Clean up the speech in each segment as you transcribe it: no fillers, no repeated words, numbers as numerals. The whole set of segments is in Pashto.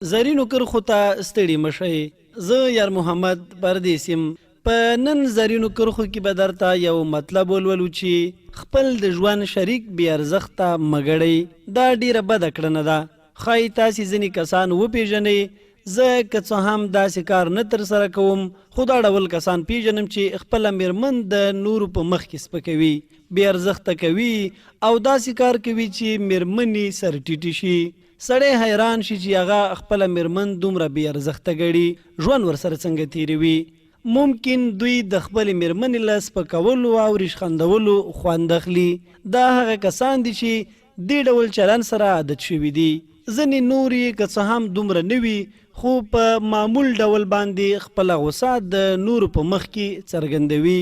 زرینو کرخو ته ستړي مشئ. زه یار محمد پردیس یم. په نن زرینو کرخو کې به درته یو مطلب ولولو چې خپل د ژوند شریک بې ارزښته مه ګڼئ. دا ډیره بده کړنه ده. ښایي تاسې ځینې کسان وپېژنئ. زه که څه هم داسې کار نه ترسره کوم، خو دا ډول کسان پیژنم چې خپله میرمن د نورو په مخ کې سپکوي، بې ارزښته کوي او داسې کار کوي چې میرمن یې سر ټیټې شي. سړی حیران شي چې هغه خپله میرمن دومره بې ارزښته ګڼي، ژوند ورسره څنګه تېروي. ممکن دوی د خپلې میرمنې له سپکولو او ریشخندولو خوند اخلي. دا هغه کسان دي چې دې ډول چلن سره عادت شوي دي. ځینې نور یې که څه هم دومره نه وي، خو په معمول ډول باندې خپله غوسه د نورو په مخ کې څرګندوي.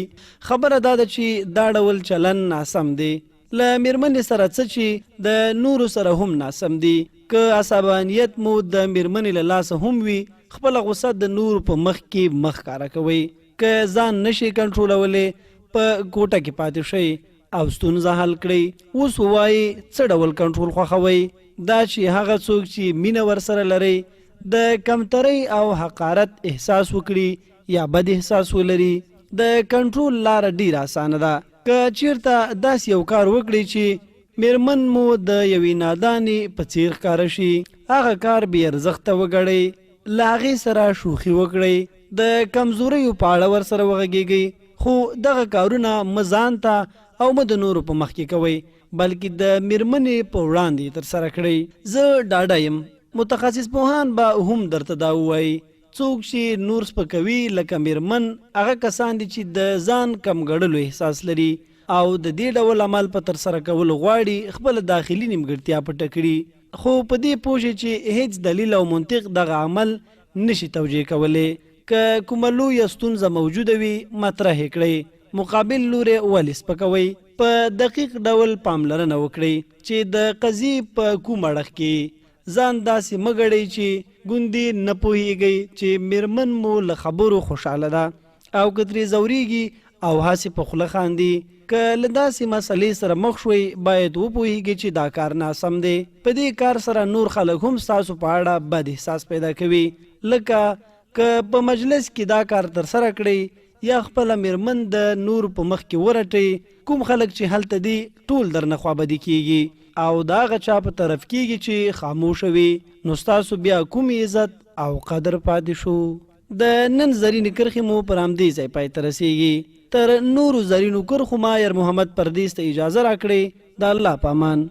خبره دا ده چې دا ډول چلن ناسم دی. له میرمنې سره څه چې د نورو سره هم ناسم دی. که عصبانیت مو د میرمنې له لاسه هم وي، خپله غوسه د نورو په مخ کې مه ښکاره کوئ. که ځان نشئ کنټرولولی، په کوټه کې پاتې شئ او ستونزه حل کړئ. اوس ووایئ څه ډول کنټرول خوښوئ. دا چې هغه څوک چې مینه ورسره لرئ د کمترۍ او حقارت احساس وکړي یا بد احساس ولري. د کنټرول لاره ډیره اسانه ده. که چیرته داسې یو کار وکړئ چې میرمن مو د یوې نادانې په څیر ښکاره شي، هغه کار بې ارزښته وګڼئ. له هغې سره شوخي وکړئ. د کمزوریو په اړه ورسره وغږیږئ. خو دغه کارونه مه ځان ته او مه د نورو په مخ کې کوئ، بلکې د میرمنې په وړاندې ترسره کړئ. زه ډاډه یم متخصص پوهان به هم درته دا ووایي. څوک چې نور سپکوي لکه میرمن، هغه کسان دي چې د ځان کم ګڼلو احساس لري او د دې ډول عمل په ترسره کولو غواړي خپله داخلي نیمګړتیا پټه کړي، خو په دې پوه شي چې هیڅ دلیل او منطق دغه عمل نشي توجیه کولی. که کومه لویه ستونزه موجوده وي، مطرح یې کړئ. مقابل لوری ولې سپکوئ؟ په دقیق ډول پاملرنه وکړئ چې د قضیې په کوم اړخ کې ځان داسې مه ګڼئ چې ګوندې نه پوهیږئ چې میرمن مو له خبرو خوشحاله ده، او که ترې ځورېږي او هسې په خوله خاندي. که له داسې مسئلې سره مخ شوئ، باید وپوهیږئ چې دا کار ناسم دی. په دې کار سره نور خلک هم ستاسو په اړه بد احساس پیدا کوي. لکه که په مجلس کې دا کار ترسره کړئ یا خپله میرمن د نور په مخ کې ورټئ، کوم خلک چې هلته دي ټول درنه خوابدي کیږي او د هغه چا په طرف کیږي چې خاموشه وي، نو ستاسو بیا کوم عزت او قدر پاتې شو. د نن زرینې کرښې مو پر همدې ځای پای ته رسیږي. تر نورو زرینو کرښو ما یار محمد پردیس ته اجازه راکړئ. د الله په امان.